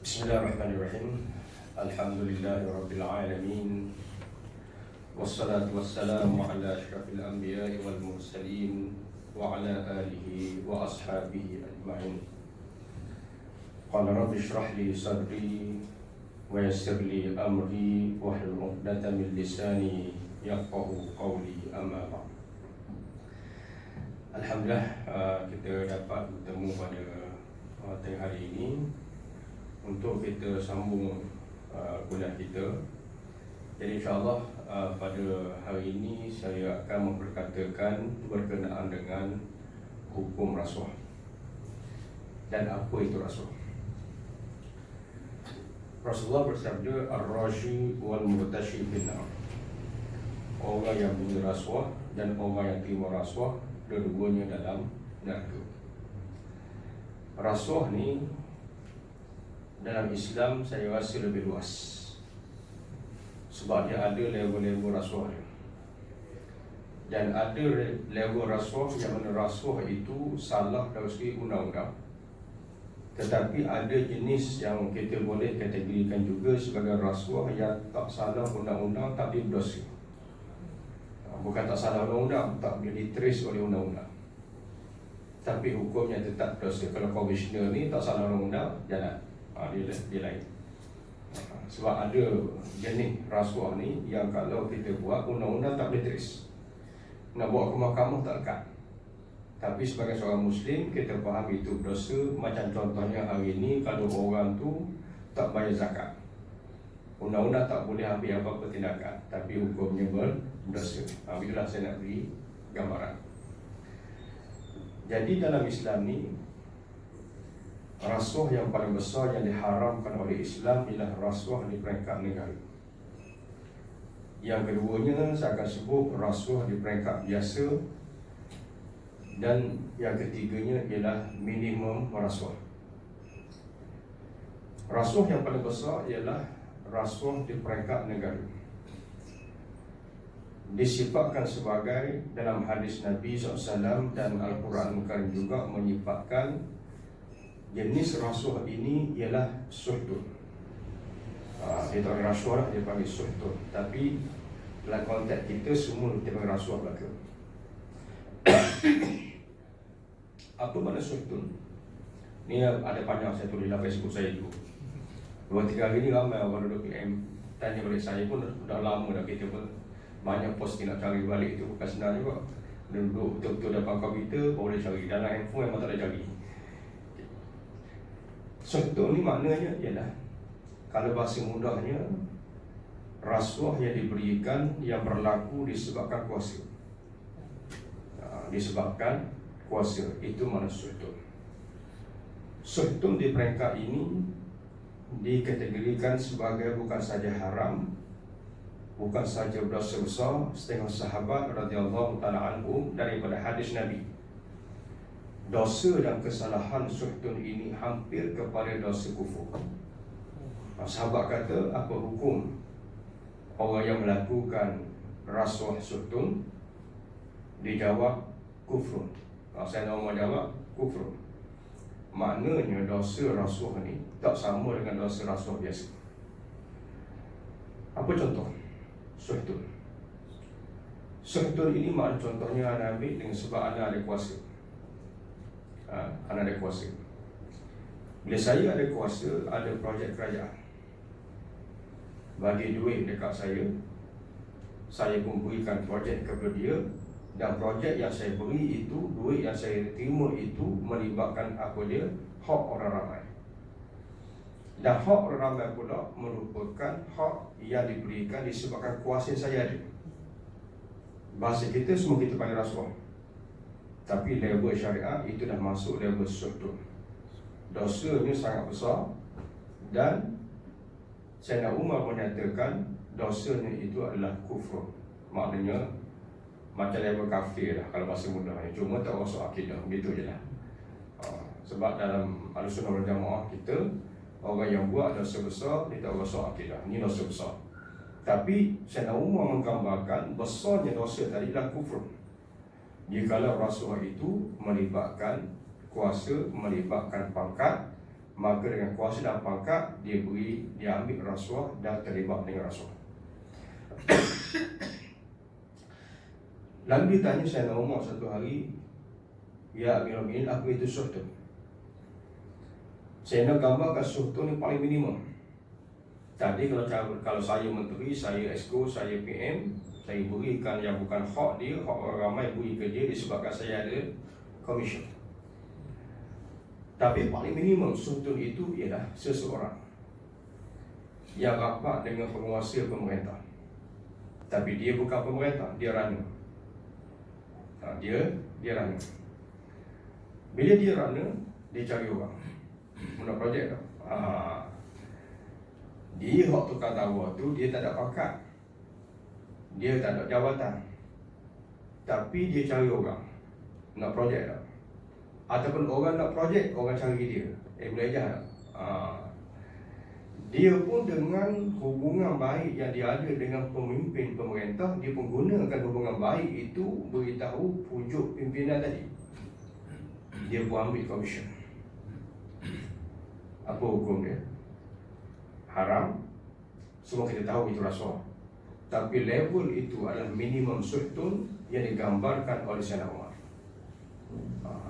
Bismillahirrahmanirrahim. Alhamdulillahi alamin. Wassalatu wassalamu ala asyrafil anbiya'i wal mursalin wa ala alihi wa ashabihi ajma'in. Qala rabbi shrah li sadri wa yassir li amri wahlul 'uqdatam min lisani yafqahu qawli, amma ba'd. Alhamdulillah, kita dapat bertemu pada tengah hari ini untuk kita sambung kuliah kita. Jadi insyaAllah pada hari ini saya akan memperkatakan berkenaan dengan hukum rasuah dan apa itu rasuah. Rasulullah bersabda, ar-rashi wal murtashi finnar. Orang yang beri rasuah dan orang yang terima rasuah, dua-duanya dalam neraka. Rasuah ni dalam Islam saya rasa lebih luas, sebab dia ada level-level rasuah dia. Dan ada level rasuah yang mana rasuah itu salah dari segi undang-undang, tetapi ada jenis yang kita boleh kategorikan juga sebagai rasuah yang tak salah undang-undang tapi berdosa. Bukan tak salah undang-undang, tak boleh diteris oleh undang-undang, tapi hukumnya tetap berdosa. Kalau komisioner ni tak salah undang-undang, jalan. Dia lain. Sebab ada jenis rasuah ni yang kalau kita buat, undang-undang tak boleh teris, nak bawa ke mahkamah tak lekat. Tapi sebagai seorang Muslim, kita faham itu berdosa. Macam contohnya hari ni, kalau orang tu tak bayar zakat, undang-undang tak boleh ambil apa-apa tindakan, tapi hukumnya berdosa. Itulah saya nak beri gambaran. Jadi dalam Islam ni, rasuah yang paling besar yang diharamkan oleh Islam ialah rasuah di peringkat negara. Yang keduanya saya akan sebut rasuah di peringkat biasa, dan yang ketiganya ialah minimum rasuah. Rasuah yang paling besar ialah rasuah di peringkat negara. Disifatkan sebagai, dalam hadis Nabi SAW dan Al-Quran Al-Karim juga menyifatkan jenis rasuah ini ialah suhtun. Dia tak panggil rasuah, dia panggil suhtun. Tapi dalam konteks kita semua kita panggil rasuah belaka. Apa makna suhtun? Ni ada panjang, saya tulis dalam Facebook saya dulu. 2-3 hari ni ramai orang duduk PM tanya balik saya pun, dah lama dah kita pun banyak posting nak cari balik tu. Bukan senang juga. Duduk betul-betul depan komputer boleh cari, dalam handphone memang tak boleh cari. Suhtun ni maknanya ialah, kalau bahasa mudahnya, rasuah yang diberikan yang berlaku disebabkan kuasa. Disebabkan kuasa, itu makna suhtun. Suhtun di peringkat ini dikategorikan sebagai bukan saja haram, bukan saja berdosa besar. Setengah sahabat radhiyallahu ta'ala anhum daripada hadis Nabi, dosa dan kesalahan suhtun ini hampir kepada dosa kufur. Sahabat kata, apa hukum orang yang melakukan rasuah suhtun? Dijawab, kufrun. Saya nak jawab, kufrun. Maknanya dosa rasuah ni tak sama dengan dosa rasuah biasa. Apa contoh suhtun? Suhtun ini makna contohnya anda ambil dengan sebab anda ada kuasa. Anda ada kuasa. Bila saya ada kuasa, ada projek kerajaan bagi duit dekat saya pun berikan projek kepada dia, dan projek yang saya beri itu, duit yang saya terima itu melibatkan apa dia? Hak orang ramai. Dan hak orang ramai pula merupakan hak yang diberikan disebabkan kuasa yang saya ada. Bahasa kita semua kita panggil rasuah, tapi level syariat itu dah masuk level suhtun. Dosanya sangat besar, dan Sayyidina Umar menyatakan dosanya itu adalah kufur. Maknanya macam level kafir lah kalau bahasa mudahnya, cuma tak masuk akidah, begitu je lah. Sebab dalam Ahlussunnah wal Jamaah kita, orang yang buat dosa besar dia tak masuk akidah, ni dosa besar. Tapi Sayyidina Umar menggambarkan besarnya dosa tadi adalah kufur. Jikalau rasuah itu melibatkan kuasa, melibatkan pangkat, maka dengan kuasa dan pangkat dia ambil rasuah dan terlibat dengan rasuah. Lalu ditanya Sayyidina Umar satu hari, "Ya Amirul Mukminin, apa itu suhtu?" Saya nak gambarkan suhtu ni paling minimum. Tadi kalau saya menteri, saya exco, saya PM, saya berikan yang bukan hak dia, hak orang ramai beri ke dia disebabkan saya ada komisen. Tapi paling minimum suhtu itu ialah seseorang yang rapat dengan penguasa pemerintah, tapi dia bukan pemerintah, dia rana. Dia rana. Bila dia rana, dia cari orang guna projek tu. Dia hak tukar tawar tu, dia tak ada pangkat, dia tak ada jawatan, tapi dia cari orang nak projek tu. Ataupun orang nak projek, orang cari dia. Belajar tak? Dia pun dengan hubungan baik yang dia ada dengan pemimpin pemerintah, dia pun gunakan hubungan baik itu beritahu pujuk pimpinan tadi. Dia pun ambil komisen. Apa hukum dia? Haram. Semua kita tahu itu rasuah. Tapi level itu adalah minimum suhtun yang digambarkan oleh Sayyidina Umar.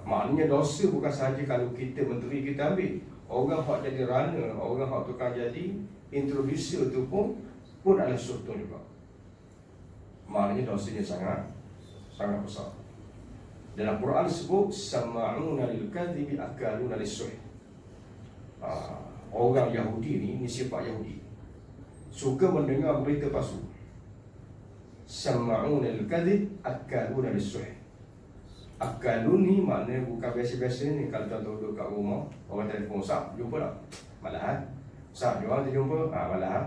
Maknanya dosa bukan sahaja kalau kita menteri kita ambil. Orang hak jadi runner, orang hak tukar jadi introducer tu pun adalah suhtun juga. Maknanya dosanya sangat besar. Dalam Quran disebut sama'una lil kadhibi akaluna lis-suh. Orang Yahudi ni sifat Yahudi, suka mendengar berita palsu. Sama'una lil kadhib akaluna lis-suh. Akalun ni maknanya bukan biasa-biasa ni. Kalau tuan duduk kat rumah, orang telefon, "Ustaz, jumpa tak?" "Malah." "Ustaz, jual tu jumpa?" "Malah."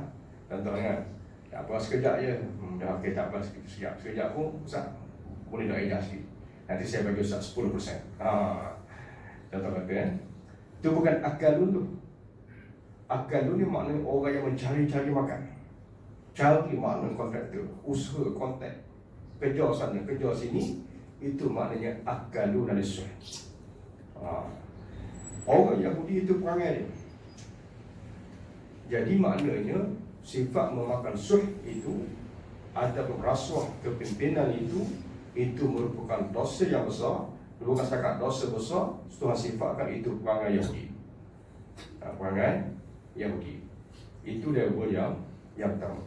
Tuan-tuan ingat, "Tak apa, sekejap je." Dah okey, tak apa, sekejap pun, "Ustaz, boleh tak edah sikit? Nanti saya bagi Ustaz 10%." Tuan-tuan kata kan, itu bukan akalun tu. Akalun ni maknanya orang yang mencari-cari makan. Cari makna kontraktor, usaha kontak, kerja sana, kerja sini. Itu maknanya akalun lis-suh. Orang Yahudi itu perangai dia. Jadi maknanya sifat memakan suh itu ataupun rasuah kepimpinan itu merupakan dosa yang besar. Bukan setakat dosa besar, Tuhan sifatkan itu perangai Yahudi. Perangai Yahudi. Itu level yang pertama.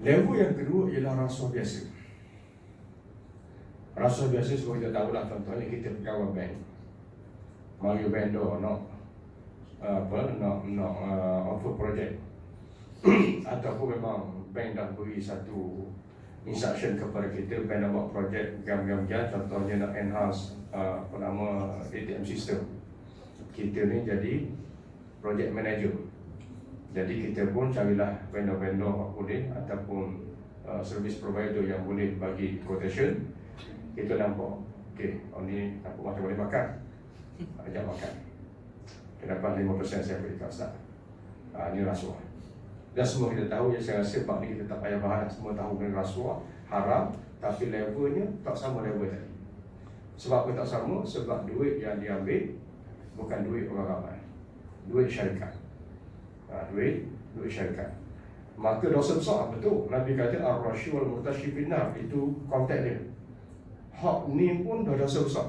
Level yang kedua ialah rasuah biasa. Rasuah biasa seperti kita tahulah, contohnya kita pegawai bank, mari vendor nak offer projek ataupun memang bank dah beri satu instruction kepada kita, bank nak buat projek gam-gam-gam, contohnya nak enhance ATM system. Kita ni jadi project manager, jadi kita pun carilah vendor-vendor boleh ataupun service provider yang boleh bagi quotation. Kita nampak, okey, ni nampak macam boleh makan, ajak makan, dapat 5% saya beri kat Ustaz. Ini rasuah. Dan semua kita tahu, saya rasa bab ni kita tak payah bahas, semua tahu dengan rasuah haram, tapi levelnya tak sama level tadi. Sebab apa tak sama? Sebab duit yang diambil bukan duit orang ramai, duit syarikat. Duit syarikat. Maka dosa besar, betul. Nabi kata ar-rashi wal murtashi finnar, itu konteks dia. Hak ni pun dah dosa besar,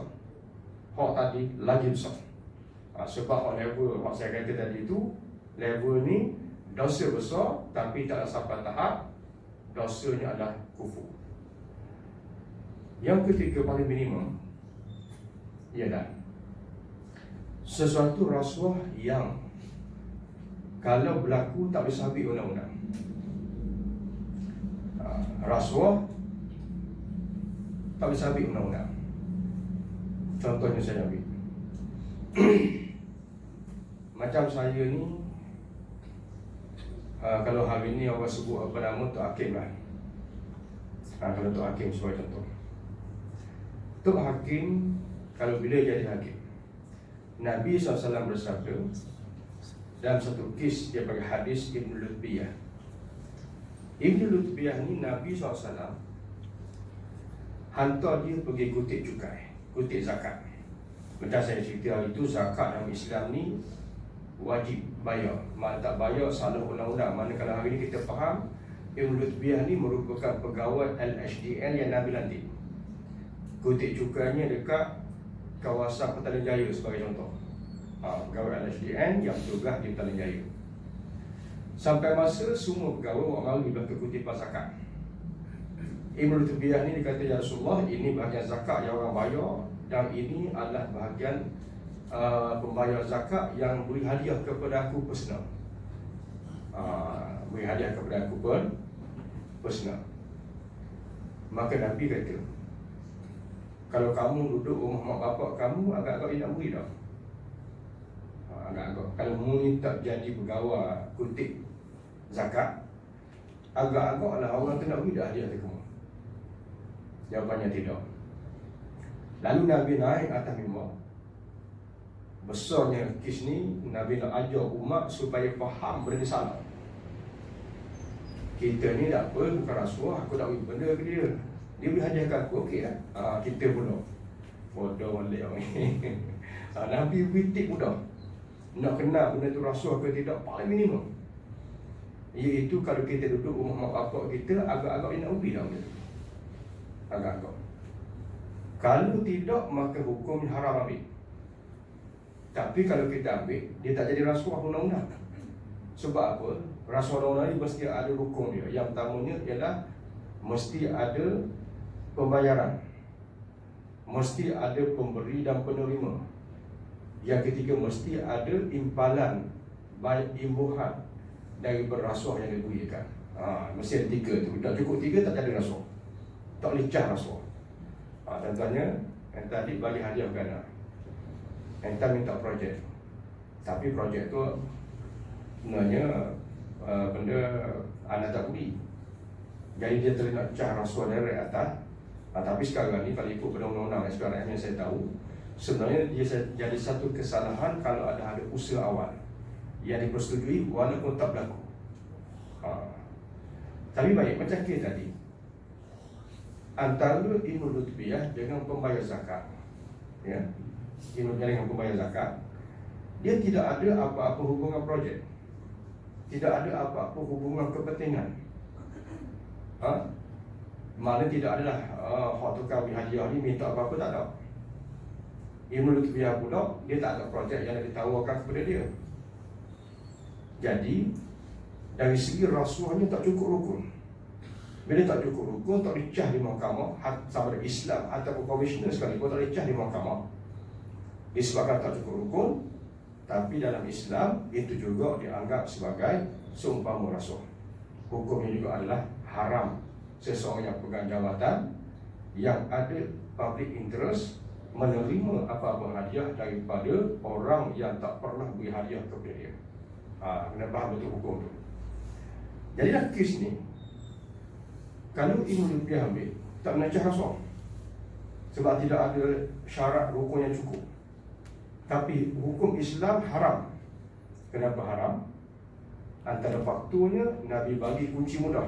hak tadi lagi besar. Sebab hak level, hak saya kata tadi itu, level ni dosa besar, tapi tak sampai tahap dosanya adalah kufur. Yang ketiga paling minimum ialah sesuatu rasuah yang kalau berlaku tak boleh sabit undang-undang. Rasuah tak boleh sabit undang-undang. Contohnya saya ambil macam saya ni, kalau hari ni orang sebut apa nama Tok Hakim lah. Kalau Tok Hakim sebagai contoh, Tok Hakim kalau bila jadi hakim, Nabi SAW bersabda dalam satu kes, dia bagi hadis Ibn Lutbiyah. Ibn Lutbiyah ni Nabi SAW hantar dia pergi kutip cukai, kutip zakat. Macam saya cerita hari itu, zakat dalam Islam ni wajib bayar. Mana tak bayar salah undang-undang. Manakala hari ini kita faham Ibn Lutbiyah ni merupakan pegawai LHDN yang Nabi lantik. Kutip cukainya dekat kawasan Petaling Jaya sebagai contoh. Pegawai LHDN yang bertugas di Petaling Jaya. Sampai masa semua pegawai buat malu belaka kutipan zakat. Ibn Lutbiyah ni dikata, ya Rasulullah, ini bahagian zakat yang orang bayar, dan ini adalah bahagian pembayar zakat yang beri hadiah kepada aku personal. Beri hadiah kepada aku personal. Maka Nabi kata, kalau kamu duduk rumah mak bapak kamu, agak-agak dia nak beri dah. Agak-agak. Kalau mu tak jadi pegawai kutip zakat, agak-agak lah orang tu nak beri dah hadiah ke kamu. Jawapannya tidak. Lalu Nabi naik atas mimbar. Besarnya kes ni, Nabi nak ajar umat supaya faham benda ni salah. Kita ni tak apa, bukan rasuah, aku tak beri benda ke dia. Dia beri hadiah ke aku, okey lah. Kita pula bodoh balik orang ni. Nabi beri tip mudah. Nak kenal benda tu rasuah ke tidak, paling minimum, iaitu kalau kita duduk rumah mak bapak kita, agak-agak dia nak beri dah benda tu. Agak-agak. Kalau tidak, maka hukumnya haram ambil. Tapi kalau kita ambil, dia tak jadi rasuah undang-undang. Sebab apa? Rasuah undang-undang ni mesti ada hukum dia. Yang pertamanya ialah mesti ada pembayaran, mesti ada pemberi dan penerima. Yang ketiga, mesti ada imbalan, baik imbuhan dari berrasuah yang diberikan. Mesti ada tiga tu. Tak cukup tiga, tak jadi rasuah. Tak boleh cah rasuah. Contohnya, yang tadi bagi hadiah ganda, yang minta projek, tapi projek tu sebenarnya benda anda tak beri, jadi dia terima cah rasuah dari atas. Tapi sekarang ni, kalau ikut undang-undang SPRM yang saya tahu, sebenarnya dia jadi satu kesalahan kalau ada usaha awal yang dipersetujui walaupun tak berlaku. Tapi baik, macam kes tadi, antara Ibn Lutbiyah dengan pembayar zakat, ya, Ibn Lutbiyah dengan pembayar zakat, dia tidak ada apa-apa hubungan projek, tidak ada apa-apa hubungan kepentingan. Mana tidak adalah hak tukar beri hadiah ni minta apa-apa, tak ada. Ibn Lutbiyah pula, dia tak ada projek yang ditawarkan kepada dia. Jadi dari segi rasuahnya tak cukup rukun. Bila tak cukup rukun, tak dicah di mahkamah, sama ada Islam ataupun konvensional sekalipun, tak dicah di mahkamah disebabkan tak cukup rukun. Tapi dalam Islam itu juga dianggap sebagai seumpama rasuah. Hukumnya juga adalah haram seseorang yang pegang jawatan yang ada public interest menerima apa-apa hadiah daripada orang yang tak pernah beri hadiah kepada dia. Kena faham betul hukum tu. Jadi dah kes ni, kalau Ibn Lutbiyah ambil, tak menacah rasuah, sebab tidak ada syarat rukun yang cukup. Tapi hukum Islam haram. Kenapa haram? Antara faktornya, Nabi bagi kunci mudah.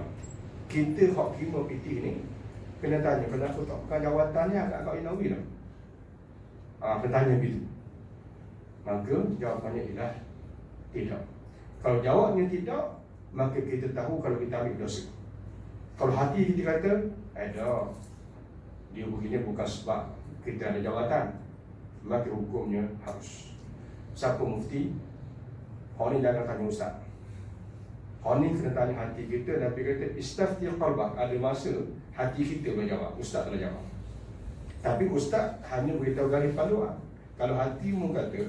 Kita hak terima PT ni kena tanya, kenapa tak pegang jawatan ni agak-agak inawi lah. Kena tanya begitu. Maka jawapannya ialah tidak. Kalau jawabnya tidak, maka kita tahu kalau kita ambil dosa. Kalau hati kita kata, dia begini bukan sebab kita ada jawatan, maka hukumnya harus. Siapa mufti? Hal ni jangan tanya ustaz. Hal ni kena tanya hati kita. Nabi kata, istafti qalbak. Ada masa hati kita menjawab, ustaz tak jawab. Tapi ustaz hanya beritahu garis panduan. Kalau hatimu kata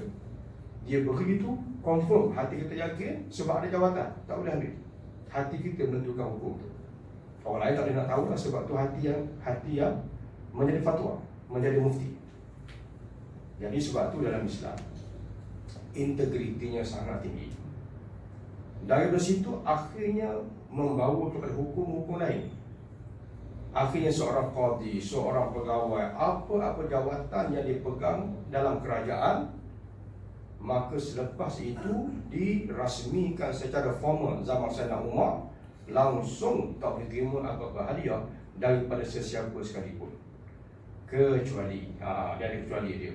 dia begitu, confirm, hati kita yakin sebab ada jawatan, tak boleh ambil. Hati kita menentukan hukum tu. Orang lain tak boleh nak tahu lah, sebab tu hati yang menjadi fatwa, menjadi mufti. Jadi sebab tu dalam Islam integritinya sangat tinggi. Dari situ akhirnya membawa kepada hukum-hukum lain. Akhirnya seorang qadi, seorang pegawai, apa-apa jawatan yang dipegang dalam kerajaan, maka selepas itu dirasmikan secara formal zaman Sayyidina Umar, langsung tak boleh terima apa-apa hadiah daripada sesiapa sekalipun, kecuali dia ada kecuali dia.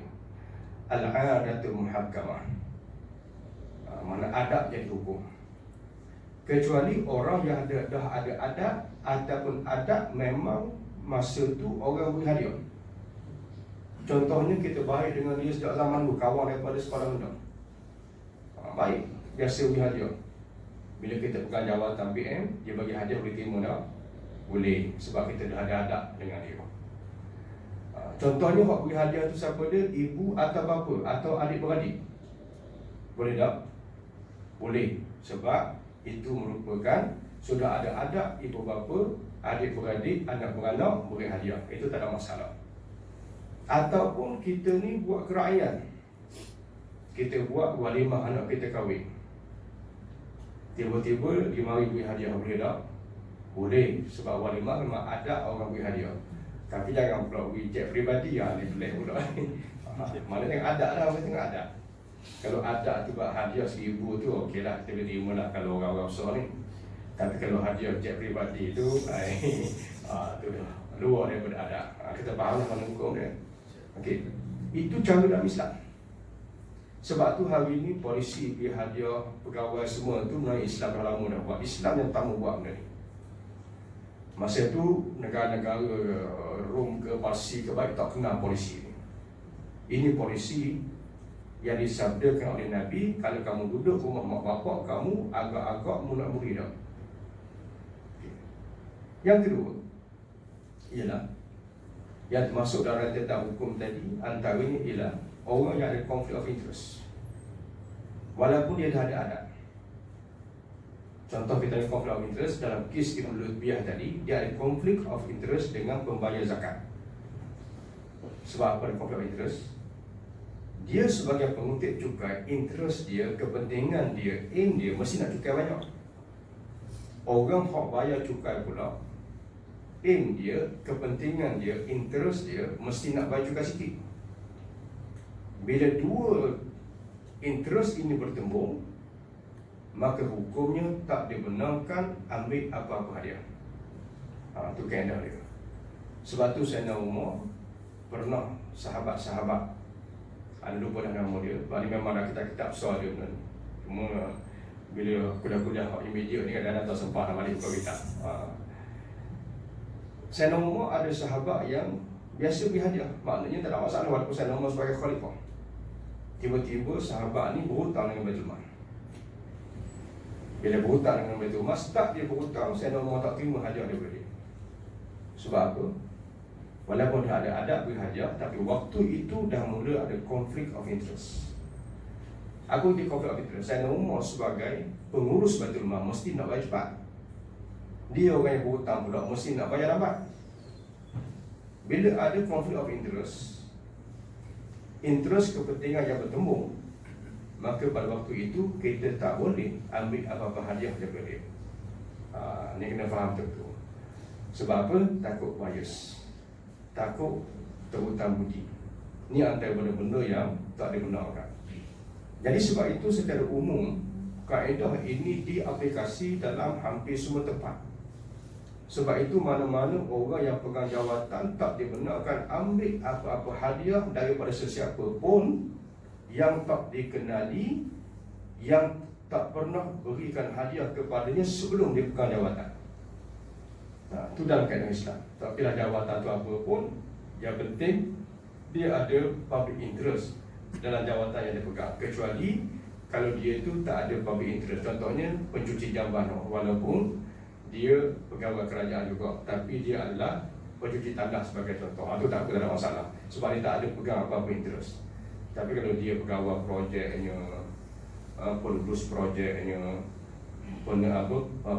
al-'adatul muhakkamah. Mana adab jadi hukum. Kecuali orang yang dah ada adab, ataupun adab memang masa tu orang beri hadiah. Contohnya kita baik dengan dia sejak zaman dulu, kawan daripada sekolah rendah. Baik, biasa beri hadiah. Bila kita pegang jawatan PM, dia bagi hadiah, boleh terima tak? Boleh, sebab kita dah ada adab dengan dia. Contohnya hak beri hadiah tu siapa dia? Ibu atau bapa atau adik-beradik. Boleh tak? Boleh, sebab itu merupakan sudah ada adab ibu bapa, adik-beradik, anak-beranak beri hadiah. Itu tak ada masalah. Ataupun kita ni buat kerakyatan, kita buat walimah anak kita kahwin, tiba-tiba dia mari beri hadiah, boleh tak? Boleh, sebab walimah memang ada orang beri hadiah. Tapi jangan pula beri cek peribadi, ni pelik pula. Mana tengok adab lah, mana tengok adab. Kalau adab tu buat hadiah 1,000 tu, okey lah, kita boleh terima lah kalau orang-orang besar ni. Tapi kalau hadiah cek peribadi tu, tu dah luar daripada adab. Kita faham lah mana hukum dia. Okey, itu cara dalam Islam. Sebab tu hari ni polisi beri hadiah, pegawai semua tu melalui Islam dah lama dah buat. Islam yang pertama buat benda ni. Masa tu negara-negara Rom ke Parsi ke baik tak kenal polisi ni. Ini polisi yang disabdakan oleh Nabi, kalau kamu duduk rumah mak bapak kamu, agak-agak munak-muri dah. Yang kedua ialah yang masuk dalam tentang hukum tadi, antaranya ialah orang yang ada conflict of interest, walaupun dia dah ada adab. Contoh kita ada conflict of interest dalam kes Ibn Lutbiyah tadi, dia ada conflict of interest dengan pembayar zakat. Sebab apa ada conflict of interest? Dia sebagai pengutip cukai, interest dia, kepentingan dia, aim dia mesti nak cukai banyak. Orang hak bayar cukai pula, aim dia, kepentingan dia, interest dia mesti nak bayar cukai sikit. Bila dua interest ini bertemu, maka hukumnya tak dibenarkan ambil apa-apa hadiah. Itu kaedah dia. Sebab tu Sayyidina Umar pernah sahabat-sahabat, ada lupa dah nama dia, sebab ni memang dah kitab-kitab besar dia benar. Cuma bila kuliah-kuliah immediate ni kadang-kadang tak sempat nak balik buka kitab. Sayyidina Umar ada sahabat yang biasa beri hadiah, maknanya tak ada masalah walaupun Sayyidina Umar sebagai khalifah. Tiba-tiba sahabat ni berhutang dengan Baitul Mal. Bila berhutang dengan Baitul Mal, start dia berhutang, Sayyidina Umar tak terima hadiah daripada dia. Sebab apa? Walaupun dah ada adab beri hadiah, tapi waktu itu dah mula ada conflict of interest. Apa itu conflict of interest? Sayyidina Umar sebagai pengurus Baitul Mal mesti nak bayar cepat. Dia orang yang berhutang pula mesti nak bayar lambat. Bila ada conflict of interest kepentingan yang bertemu, maka pada waktu itu kita tak boleh ambil apa-apa hadiah daripada dia. Ni kena faham betul. Sebab apa? Takut bias, takut terhutang budi. Ini antara benda-benda yang tak dibenarkan. Jadi sebab itu secara umum kaedah ini diaplikasi dalam hampir semua tempat. Sebab itu mana-mana orang yang pegang jawatan tak dibenarkan ambil apa-apa hadiah daripada sesiapa pun yang tak dikenali, yang tak pernah berikan hadiah kepadanya sebelum dia pegang jawatan. Itu dalam kaedah Islam. Tak kira jawatan tu apa pun, yang penting dia ada public interest dalam jawatan yang dia pegang. Kecuali kalau dia tu tak ada public interest. Contohnya pencuci jamban, walaupun dia pegawai kerajaan juga, tapi dia adalah pencuci tandas sebagai contoh. Itu tak ada masalah, sebab dia tak ada pegang apa-apa interest. Tapi kalau dia pegawai projeknya, penerus projeknya,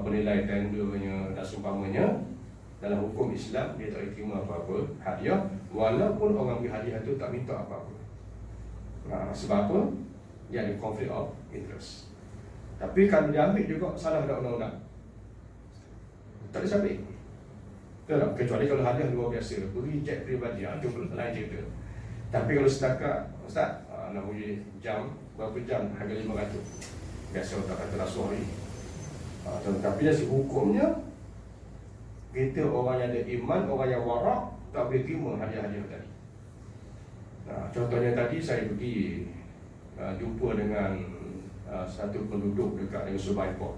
penilai tendernya dan seumpamanya, dalam hukum Islam dia tak boleh terima apa-apa hadiah, walaupun orang beri hadiah itu tak minta apa-apa. Sebab apa? Dia ada conflict of interest. Tapi kalau dia ambil juga, salah ada undang-undang, tak ada sabit. Tak, kecuali kalau hadiah luar biasa, beri cek peribadi, itu lain cerita. Tapi kalau setakat, Ustaz, nak beri jam, berapa jam, harga 500, biasa tak kata rasuah ni. Tapi dari hukumnya, kita orang yang ada iman, orang yang warak, tak boleh terima hadiah-hadiah tadi. Contohnya tadi saya pergi jumpa dengan satu penduduk dekat dengan Surabaya.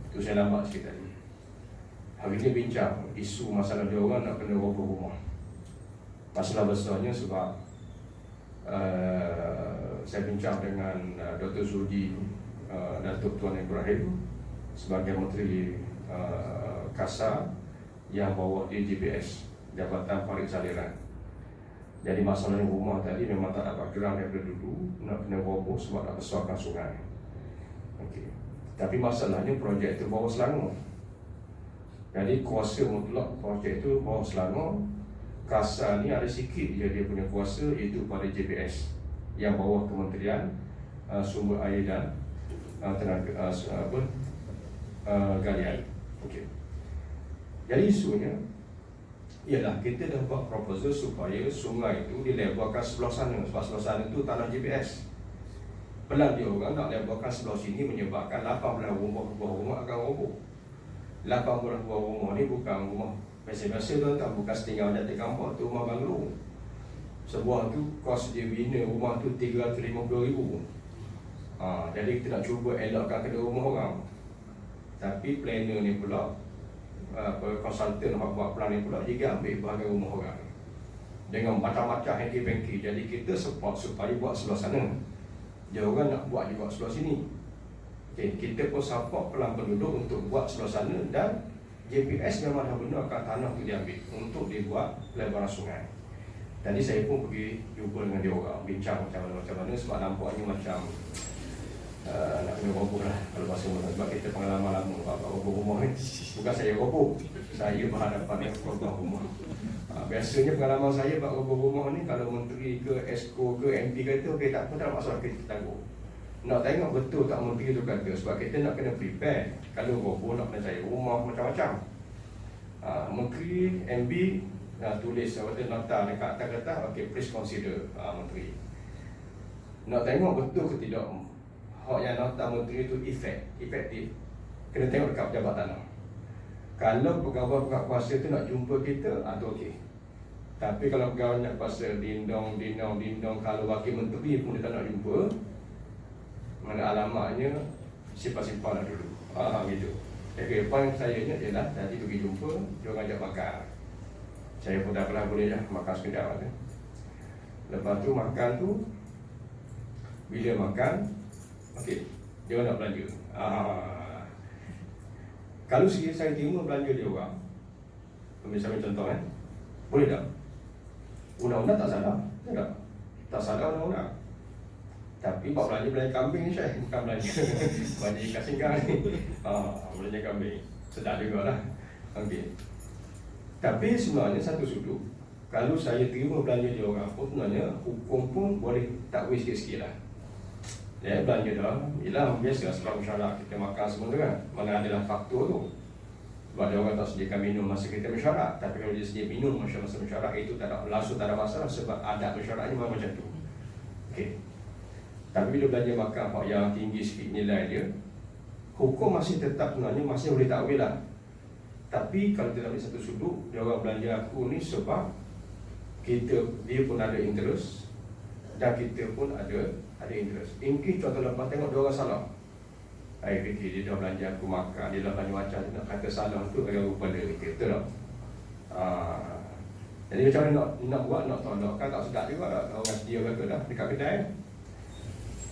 Itu saya lambat sikit tadi. Hari ini bincang isu masalah dia orang nak kena roboh rumah. Masalah besarnya sebab saya bincang dengan Dr. Zuldi Datuk Tuan Ibrahim sebagai Menteri Kasar yang bawa di GPS, Jabatan Parit Saliran. Jadi masalah rumah tadi memang tak dapat gerak daripada dulu, nak kena roboh sebab nak besarkan sungai. Okay. Tapi masalahnya projek itu bawah Selangor. Jadi kuasa mutlak projek itu bawah Selangor. Kasar ni ada sikit je dia punya kuasa, iaitu pada GPS yang bawah Kementerian Sumber Air dan Tenaga Galian. Okay. Jadi isunya ialah kita dah buat proposal supaya sungai itu dilebarkan sebelah sana, sebab sebelah sana itu tanah GPS. Pelan dia orang nak lebarkan sebelah sini menyebabkan 18 rumah akan roboh. 18 buah rumah ni bukan rumah biasa-biasa tuan-tuan, bukan setinggal jatuh kampung, tu rumah banglo. Sebuah tu kos dia bina rumah tu 350,000. Jadi kita nak cuba elakkan kena rumah orang. Tapi planner ni pula, konsultan yang buat plan ni pula, dia ambil bahagian rumah orang dengan macam-macam hengki-pengki. Jadi kita support supaya buat sebelah sana, dia orang nak buat juga sebelah sini. Okay, kita pun support pelan penduduk untuk buat sebelah sana, dan GPS memang dah benarkan tanah itu diambil untuk dibuat pelebaran sungai. Tadi saya pun pergi jumpa dengan dia orang, bincang macam mana sebab nampaknya macam nak kena roboh lah kalau bahasa Melayu, sebab kita pengalaman lama buat roboh rumah ni. Bukan saya roboh, saya berhadapan dengan roboh rumah. Biasanya pengalaman saya buat roboh rumah ni, kalau menteri ke Esko ke MP kata okey tak apa, tak ada masalah, kita tangguh. Nak tengok betul tak menteri tu kata, sebab kita nak kena prepare. Kalau roboh nak kena cari rumah macam-macam. Menteri, MB tulis nota dekat atas kata okey, please consider menteri. Nak tengok betul ke tidak hak yang nota menteri itu efektif, kena tengok dekat pejabat tanah. Kalau pegawai-pegawai kuasa tu nak jumpa kita, tu okey. Tapi kalau pegawai nak kuasa dindong, kalau wakil menteri pun dia tak nak jumpa, mana alamatnya, simpan-simpan lah dulu. Gitu. Jadi poin saya ni ialah tadi pergi jumpa, dia orang ajak makan. Saya pun tak pernah boleh lah makan sekejap kan. Lepas tu makan tu, bila makan, okey, dia orang nak belanja. Kalau saya terima belanja dia orang, misalnya contoh boleh tak? Undang-undang tak salah, tak salah undang-undang. Tapi buat belanja kambing ni Syekh, bukan belanja belanja ikan singgah ni. Belanja kambing, sedap jugalah. Okey. Tapi sebenarnya satu sudut, kalau saya terima belanja dia orang pun, sebenarnya hukum pun boleh takwil sikit-sikit lah. Ya, belanja dah, ialah biasa sebab mesyuarat kita makan semua tu kan, mana adalah faktor tu. Sebab dia orang tak sediakan minum masa kita mesyuarat. Tapi kalau dia sedia minum masa mesyuarat, itu tak ada, langsung tak ada masalah, sebab adat mesyuaratnya memang macam tu. Okey. Tapi bila belanja makan hak yang tinggi sikit nilai dia, hukum masih tetap sebenarnya masih boleh takwil lah. Tapi kalau kita ambil satu sudut, dia orang belanja aku ni sebab dia pun ada interest dan kita pun ada interest. Mungkin contoh lepas tengok dia orang salah, saya fikir dia dah belanja aku makan, dia dah belanja macam nak kata salah tu agak rupa dia, betul tak? Jadi macam mana nak buat, nak tolak kan tak sedap juga tak? Orang sedia kata dah dekat kedai,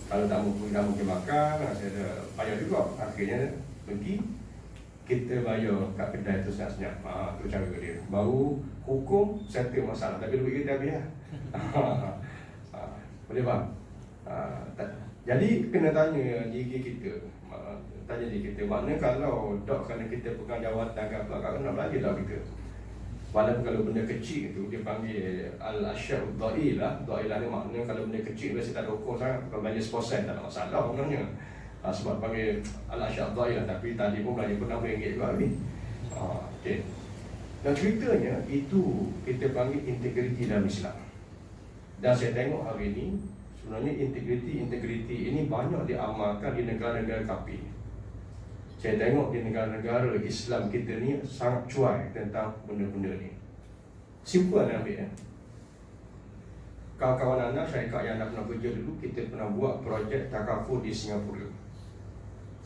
kalau tak mungkin makan, saya dah payah juga. Akhirnya pergi, kita bayar kat kedai tu senyap-senyap. Tu cara dia. Baru hukum settle masalah, tapi duit kita habis lah. Boleh faham? Jadi kena tanya diri kita, maknanya kalau dok kerana kita pegang jawatan ke apa, kan nak belanja tak kita. Walaupun kalau benda kecil itu dia panggil al-asyar dha'ilah. Dha'ilah ni maknanya kalau benda kecil biasa tak ada hukum sangat, kalau belanja 10 sen tak ada masalah sebenarnya. Sebab panggil al-asyar dha'ilah, tapi tadi pun belanja pun RM6 juga habis. Okay. Dan ceritanya itu kita panggil integriti dalam Islam. Dan saya tengok hari ini sebenarnya integriti ini banyak diamalkan di negara-negara kafir. Saya tengok di negara-negara Islam kita ni sangat cuai tentang benda-benda ni. Simple nak ambil kawan-kawan anda, syarikat yang anda pernah kerja dulu, kita pernah buat projek takaful di Singapura.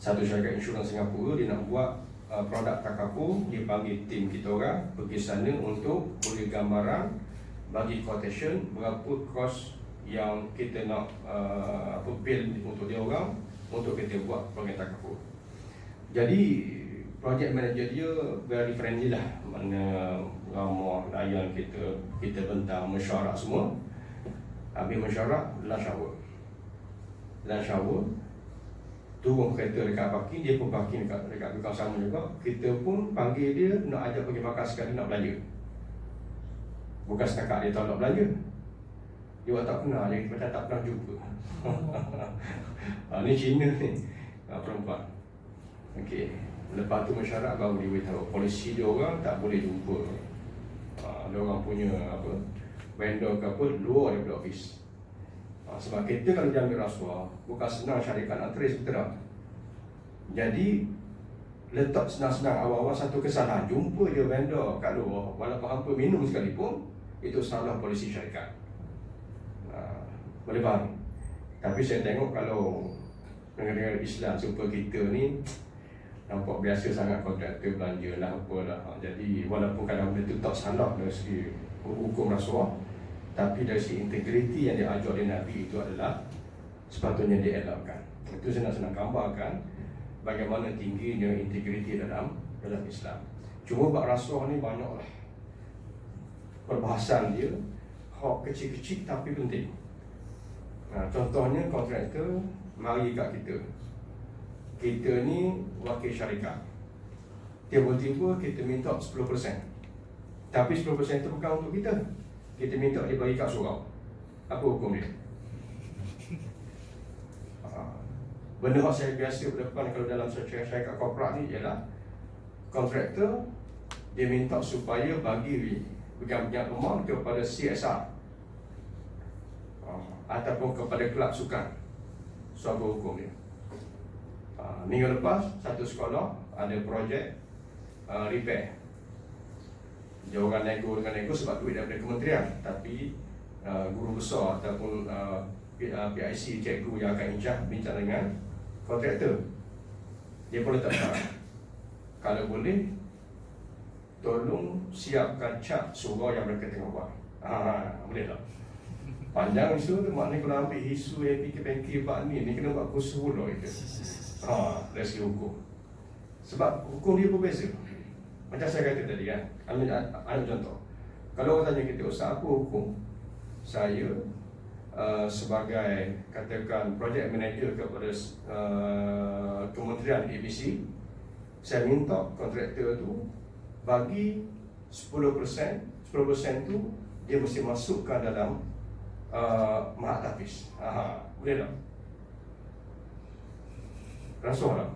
Satu syarikat insurans Singapura, dia nak buat produk takaful. Dia panggil tim kita orang pergi sana untuk boleh gambaran, bagi quotation berapa kos yang kita nak bill untuk dia orang untuk kita buat program takaful. Jadi project manager dia very friendly lah, mana ramah, layan kita bentang, mesyuarat semua. Habis mesyuarat, lunch hour, turun kereta dekat parking, dia pun parking dekat belakang sama juga. Kita pun panggil dia nak ajak pergi makan sekali, nak belanja. Bukan setakat dia tahu nak belanja, dia tak kenal, dia macam tak pernah jumpa. Ni Cina ni, perempuan. Okey, lepas tu mesyuarat baru dia beritahu polisi dia orang tak boleh jumpa. Dia orang punya vendor ke apa luar daripada office. Sebab kita kalau dia ambil rasuah, bukan senang syarikat nak trace, betul tak? Jadi letak senang-senang awal-awal satu kesalahan, jumpa je vendor kat luar, walaupun hampa minum sekalipun, itu salah polisi syarikat. Boleh faham? Tapi saya tengok kalau dengan Islam super kita ni nampak biasa sangat, kontraktor belanja lah apalah. Jadi walaupun kadang benda tu tak salah dari segi hukum rasuah, tapi dari segi integriti yang diajar oleh Nabi itu adalah sepatutnya dielakkan. Itu senang-senang gambarkan bagaimana tingginya integriti dalam Islam. Cuma bab rasuah ni banyaklah perbahasan dia, hak kecil-kecil tapi penting. Contohnya kontraktor mari kat kita ni wakil syarikat, tiba-tiba kita minta 10%, tapi 10% itu bukan untuk kita minta dia bagi kat surau. Apa hukum dia? Benda yang saya biasa berdepan kalau dalam syarikat korporat ni ialah kontraktor dia minta supaya bagi banyak amount kepada CSR ataupun kepada kelab sukan. So apa hukum dia? Minggu lepas satu sekolah ada projek repair. Dia orang nego dengan nego sebab duit daripada kementerian, tapi guru besar ataupun PIC, cikgu yang akan bincang dengan kontraktor, dia pun letak syarat, kalau boleh tolong siapkan cat surau yang mereka tengah buat. Boleh tak? Panjang isu tu, maknanya kalau ambil isu yang fikir-fikir bab ni kena buat kursus pula itu. Dari segi hukum. Sebab hukum dia berbeza. Macam saya kata tadi kan, ambil contoh. Kalau orang tanya kita, Ustaz, apa hukum saya sebagai katakan project manager kepada kementerian ABC, saya minta kontraktor tu bagi 10% tu dia mesti masukkan dalam mahat tahfiz. Boleh tak? Rasuah tak?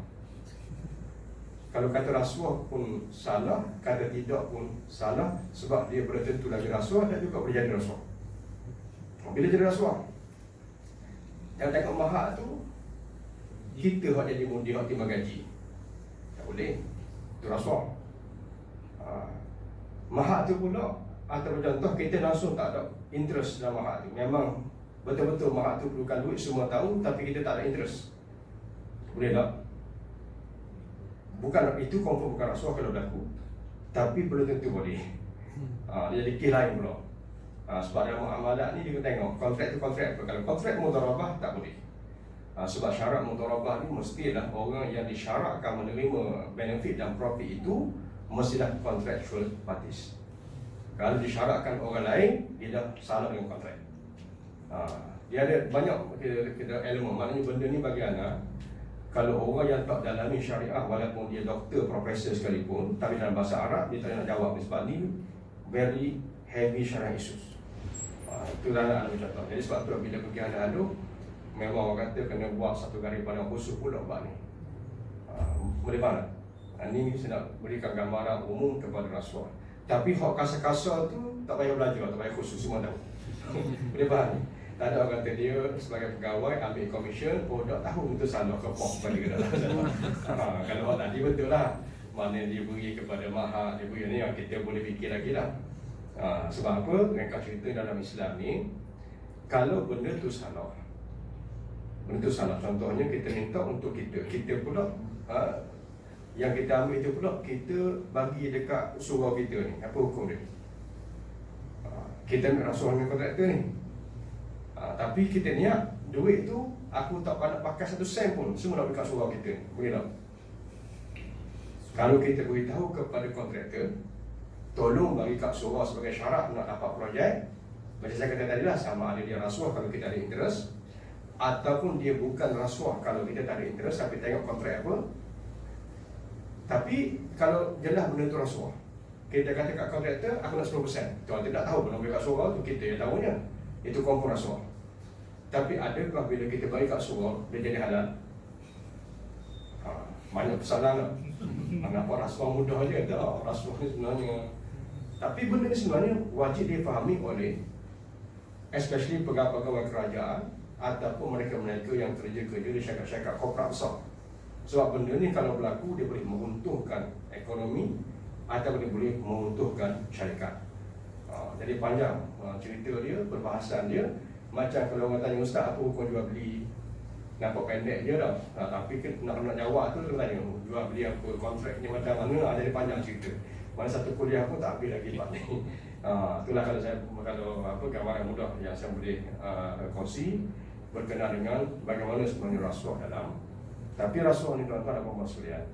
Kalau kata rasuah pun salah, kata tidak pun salah, sebab dia belum tentu lagi rasuah dan juga boleh jadi rasuah. Bila jadi rasuah, yang tengok mahat tu kita hak jadi mundi, hak terima gaji, tak boleh, itu rasuah. Mahat tu pula, atau contoh kita langsung tak ada interest dalam mahat tu, memang betul-betul mahat tu perlukan duit semua tahu, tapi kita tak ada interest. Boleh tak? Bukan, itu confirm bukan rasuah kalau berlaku, tapi belum tentu boleh. Dia jadi kes lain pula. Sebab dalam muamalat ni dia tengok kontrak tu kontrak apa. Kalau kontrak mudharabah tak boleh. Sebab syarat mudharabah ni mestilah orang yang disyaratkan menerima benefit dan profit itu mestilah contractual parties. Kalau disyaratkan orang lain, dia dah salah dengan kontrak. Dia ada banyak elemen. Maknanya benda ni bagi anak, kalau orang yang tak dalami syariah, walaupun dia doktor, profesor sekalipun, tapi dalam bahasa Arab dia tak nak jawab ni, sebab ni very heavy syariah issues. Itu dah nak contoh. Jadi sebab tu bila pergi adu, memang orang kata kena buat satu garis pandang khusus pula bab ni. Boleh faham? Ini saya nak berikan gambaran umum kepada rasuah. Tapi hak kasar-kasar tu tak payah belajar, tak payah khusus, semua tahu. Boleh faham? Tak ada orang kata dia sebagai pegawai ambil komisen, tak tahu itu salah ke pok pada ke dalam. Kalau orang tadi betul lah, mana dia beri kepada mahat, dia beri ni, kita boleh fikir lagi lah. Sebab apa? Dengan cerita dalam Islam ni, Kalau benda tu salah, contohnya kita minta untuk kita pula yang kita ambil itu pula kita bagi dekat surau kita ni, apa hukum dia? Kita ambil rasuah dengan kontraktor ni, tapi kita niat duit tu aku tak nak pakai 1 sen pun, semua nak dekat surau kita ni, boleh tak? Kalau kita beritahu kepada kontraktor, tolong bagi kat surau sebagai syarat nak dapat projek, macam saya kata tadi lah, sama ada dia rasuah kalau kita ada interest, ataupun dia bukan rasuah kalau kita tak ada interest, tapi tengok kontrak apa. Tapi kalau jelas benda tu rasuah, kita kata kat kontraktor, aku nak 10%. Tuan tidak tahu pun bagi kat surau tu, kita yang tahunya itu confirm rasuah. Tapi adakah bila kita bagi kat surau dia jadi halal? Banyak kesalahan lah. Nampak rasuah mudah je, tak, rasuah ni sebenarnya. Tapi benda ni sebenarnya wajib difahami oleh especially pegawai-pegawai kerajaan ataupun mereka-mereka yang kerja-kerja di syarikat-syarikat korporat besar. Sebab benda ni kalau berlaku, dia boleh menguntungkan ekonomi atau dia boleh menguntungkan syarikat. Jadi panjang cerita dia, perbahasan dia. Macam kalau orang tanya, Ustaz, apa hukum jual beli? Nampak pendek je dah, tapi nak jawab tu tanya jual beli apa, kontraknya macam mana, jadi panjang cerita. Mana satu kuliah pun tak habis lagi Pak ni. Itulah kalau gambaran mudah yang saya boleh kongsi berkenaan dengan bagaimana sebenarnya rasuah dalam. Tapi rasuah ni tuan-tuan dan puan-puan sekalian,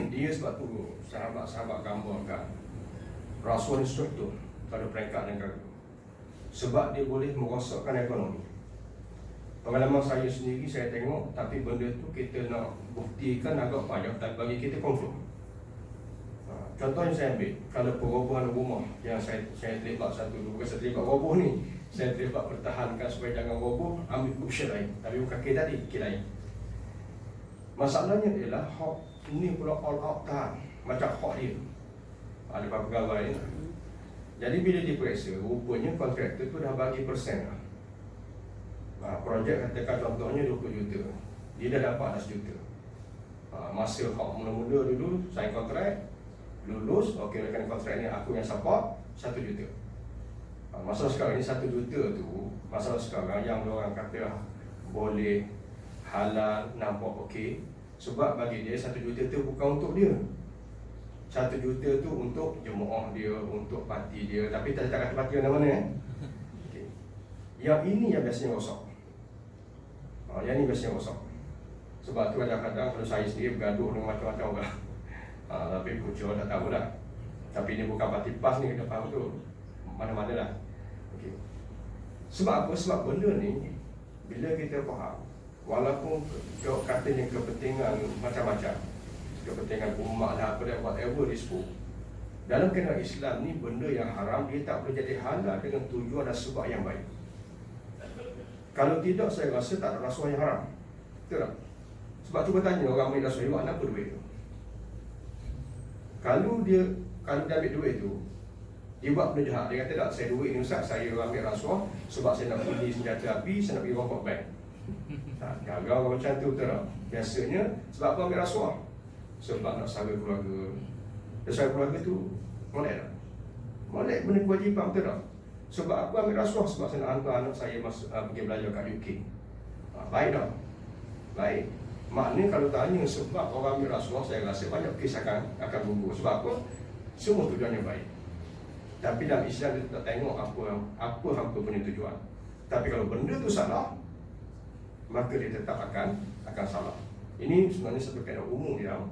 dia sebab tu sahabat-sahabat gambarkan rasuah ni struktur pada peringkat negara, sebab dia boleh merosakkan ekonomi. Pengalaman saya sendiri, saya tengok, tapi benda tu kita nak buktikan agak payah, tapi bagi kita confirm. Contoh yang saya ambil, kalau perobohan rumah yang saya terlibat bukan saya terlibat roboh ni, saya terlibat pertahankan supaya jangan roboh, ambil option lain, tapi bukan kes tadi, kes lain. Masalahnya ialah hak ini pula all out tahan, macam hak dia ada pegawai ni. Jadi bila diperiksa, rupanya kontraktor tu dah bagi persen lah. Projek katakan contohnya 20 juta, dia dah dapat 10 juta. Masa hak mula-mula dulu sign kontrak, lulus, okey, rekan kontrak ni aku yang support 1 juta. Masalah sekarang ni 1 juta tu, masalah sekarang yang orang kata boleh halal, nampak okey, sebab bagi dia 1 juta tu bukan untuk dia. 1 juta tu untuk jemaah dia, untuk parti dia, tapi tak kata parti mana-mana okay. Yang ini yang biasanya rosak. Yang ini biasanya rosak. Sebab tu kadang-kadang kalau saya sendiri bergaduh dengan macam-macam orang. Tapi punca tak tahu lah. Tapi ini bukan parti PAS ni, kita faham tu mana-mana lah okay. Sebab apa? Sebab benda ni bila kita faham, walaupun katanya kepentingan macam-macam, kepentingan umat lah, apa dan whatever disebut, dalam kena Islam ni benda yang haram dia tak boleh jadi halal dengan tujuan dan sebab yang baik. Kalau tidak, saya rasa tak ada rasuah yang haram. Betul tak? Sebab tu bertanya orang ambil rasuah, buat apa duit tu? Kalau dia ambil duit tu, dia buat benda jahat. Dia kata tak, saya duit ni Ustaz, saya ambil rasuah sebab saya nak beli senjata api, saya nak pergi rompok bank. Gagal orang macam tu, betul tak? Biasanya sebab apa ambil rasuah? Sebab nak sara keluarga. Dan sara keluarga tu molek tak? Molek benda kewajipan, betul tak? Sebab aku ambil rasuah? Sebab saya nak hantar anak saya pergi belajar kat UK. Baik tak? Baik. Maknanya kalau tanya sebab orang ambil rasuah, saya rasa banyak kes akan gugur. Sebab apa? Semua tujuannya baik. Tapi dalam Islam kita tak tengok apa hampa punya tujuan. Tapi kalau benda tu salah, maka dia tetap akan salah. Ini sebenarnya satu kaedah umum yang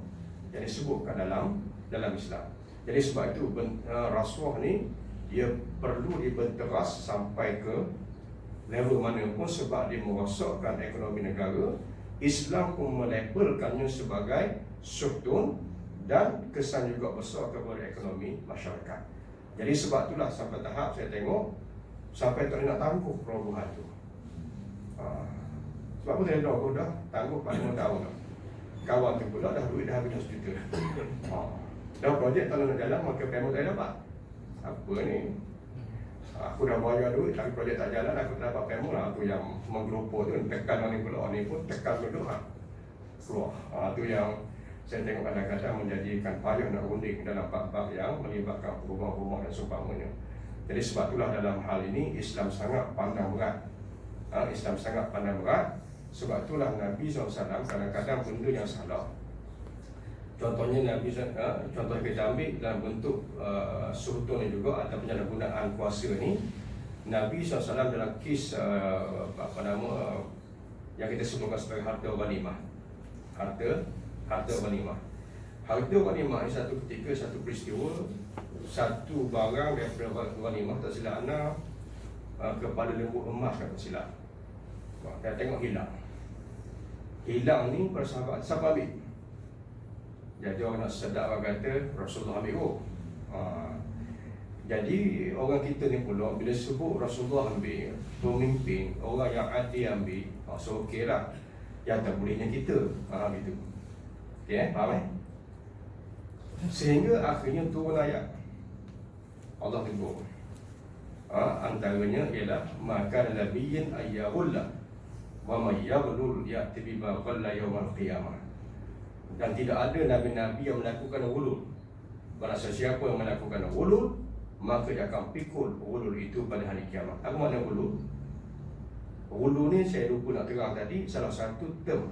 disebutkan dalam Islam. Jadi sebab itu rasuah ni dia perlu dibenteras sampai ke level mana pun, sebab dia merosakkan ekonomi negara. Islam pun melabelkannya sebagai sultan dan kesan juga besar kepada ekonomi masyarakat. Jadi sebab itulah sampai tahap saya tengok sampai tak nak tangguh perubahan tu. Sebab apa saya dah tangguh 4-5 tahun dah. Kawan tu pula dah duit dah habis 10 juta. Dah projek tak nak jalan, maka payment tak dapat. Apa ni? Aku dah bayar duit tapi projek tak jalan, aku tak dapat payment lah. Aku yang menggelupur tu, tekan ni pula, ni pun tekan dulu keluar. Tu yang saya tengok kadang-kadang menjadikan payah nak runding dalam bab-bab yang melibatkan rumah-rumah dan seumpamanya. Jadi sebab itulah dalam hal ini Islam sangat pandang berat. Islam sangat pandang berat. Sebab itulah Nabi SAW kadang-kadang benda yang salah. Contohnya contoh kita ambil dalam bentuk sultan juga atau penyalahgunaan kuasa ni. Nabi SAW dalam kes yang kita sebutkan sebagai harta ghanimah. Harta ghanimah. Harta ghanimah ni satu ketika, satu peristiwa, satu barang daripada ghanimah, tak silap anak, kepala lembu emas, tak silap. Kita tengok hilang. Hilang ni para sahabat siapa ambil? Jadi orang nak sedap, orang kata Rasulullah ambil. Jadi orang kita ni pula bila sebut Rasulullah ambil, pemimpin, orang yang adil ambil, so okey lah. Yang tak bolehnya kita gitu. Okay, faham Sehingga akhirnya turun ayat Allah tegur. Antaranya ialah maka nabiyyin ayyahullah wa may yaghlul ya'ti bima qalla yawmal qiyamah. Dan tidak ada nabi-nabi yang melakukan ghulul. Barang sesiapa yang melakukan ghulul, maka dia akan pikul ghulul itu pada hari kiamat. Apa makna ghulul? Ghulul ni saya lupa nak terang tadi, salah satu term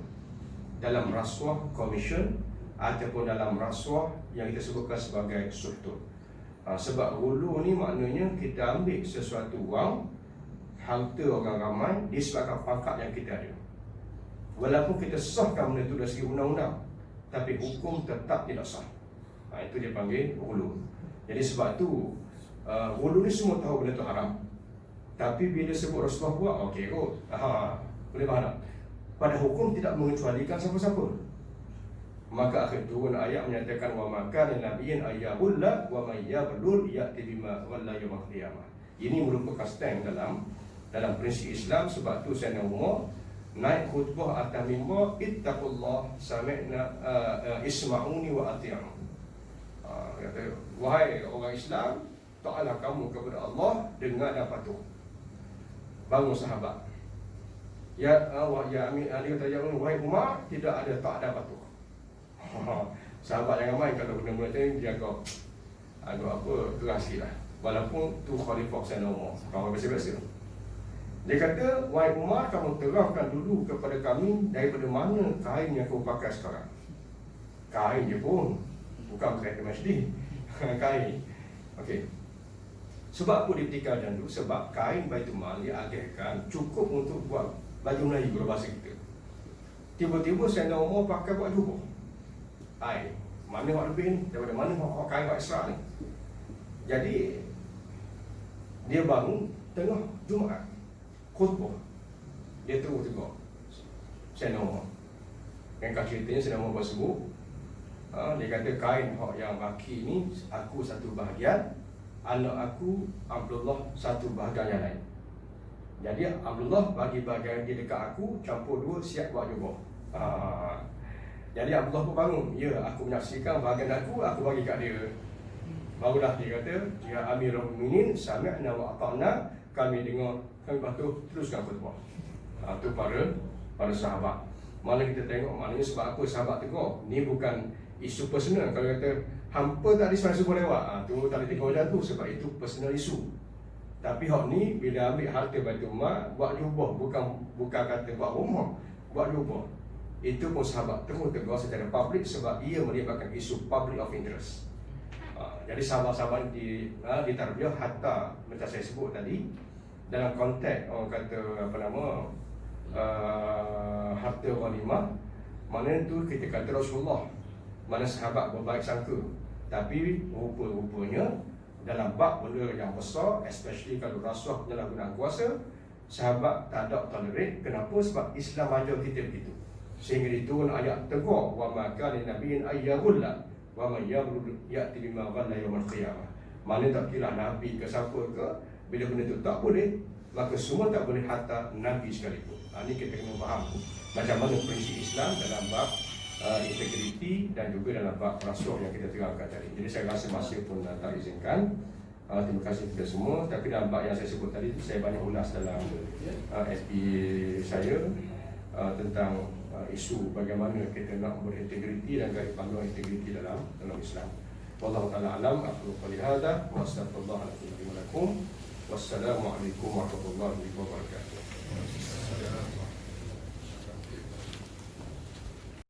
dalam rasuah komisen ataupun dalam rasuah yang kita sebutkan sebagai suhtun. Sebab ghulul ni maknanya kita ambil sesuatu wang, harta orang ramai disebabkan pangkat yang kita ada. Walaupun kita sahkan benda itu dari segi undang-undang, tapi hukum tetap tidak sah. Itu dia panggil ghulul. Jadi sebab tu ghulul ni semua tahu benda itu haram, tapi bila sebut Rasulullah buat, okey kot, boleh faham tak? Pada hukum tidak mengecualikan siapa-siapa. Maka akhir turun ayat menyatakan wa maka nabiyyin ayyahulla wa may yaghlul ya'ti bima ghalla yaumil qiyamah. Ini merupakan stand dalam prinsip Islam. Sebab tu Sayyidina Umar naik khutbah atas mimbar, ittaqullah sami'na isma'uni wa ati'u. Kata, wahai orang Islam, taatlah kamu kepada Allah, dengar dan patuh. Bangun sahabat. Ya Amir Ali kata, ya wahai Umar, tidak ada taat dan patuh. Sahabat jangan main kalau benda-benda ni dia agak keras sikit lah. Walaupun tu khalifah Sayyidina Umar, kawan biasa-biasa. Dia kata, wahai Umar, kamu terangkan dulu kepada kami daripada mana kain yang kau pakai sekarang. Kain je pun, bukan kain masjid. Kain. Okey. Sebab apa dipertikaikan dulu? Sebab kain Baitul Mal diagihkan cukup untuk buat baju Melayu kalau bahasa kita. Tiba-tiba Sayyidina Umar pakai buat jubah. Mana buat lebih ni? Daripada mana buat kain buat Isra ni? Jadi dia bangun tengah Jumaat khutbah, dia terus tegur Sayyidina Umar. Yang ceritanya Sayyidina Umar bersebut, dia kata kain yang baki ni aku satu bahagian, anak aku Abdullah satu bahagian yang lain. Jadi Abdullah bagi bahagian dia dekat aku, campur dua, siap buat jubah. Jadi Abdullah pun bangun, ya aku menyaksikan bahagian aku bagi kat dia. Barulah dia kata, ya Amirul Mukminin sami'na wa ata'na, kami dengar, kami patuh, teruskan khutbah. Itu para sahabat. Mana kita tengok, maknanya sebab apa sahabat tegur. Ni bukan isu personal. Kalau kata hampa tak ada semasa lewat, tu tak ada tegur macam tu, sebab itu personal isu. Tapi hak ni bila ambil harta Baitul Mal buat jubah, bukan kata buat rumah, buat jubah. Itu pun sahabat terus tegur secara public sebab ia melibatkan isu public of interest. Jadi sahabat-sahabat ditarbiyah hatta macam saya sebut tadi, dalam konteks orang kata harta ghanimah, mana tu kita kata Rasulullah, mana sahabat berbaik sangka. Tapi rupa-rupanya dalam bab benda yang besar, especially kalau rasuah penyalahgunaan kuasa, sahabat tak ada tolerate. Kenapa? Sebab Islam ajar kita begitu. Sehingga diturun ayat tegur, wa maka li nabiyyin ayyaghulla wa may yaghlul ya'ti bima ghalla yaumil qiyamah. Mana tak kira nabi ke siapa ke, bila benda tu tak boleh, maka semua tak boleh, hatta nabi sekalipun. Ini kita kena faham macam mana prinsip Islam dalam bab integriti dan juga dalam bab rasuah yang kita terangkan tadi. Jadi saya rasa masa pun tak izinkan. Terima kasih kepada semua. Tapi dalam bab yang saya sebut tadi, saya banyak ulas dalam SP saya tentang isu bagaimana kita nak berintegriti dan gaya panduan integriti dalam Islam. Wallahu ta'ala alam. Aku qali hadza wa astaghfirullah li wa lakum. Wassalamualaikum warahmatullahi wabarakatuh.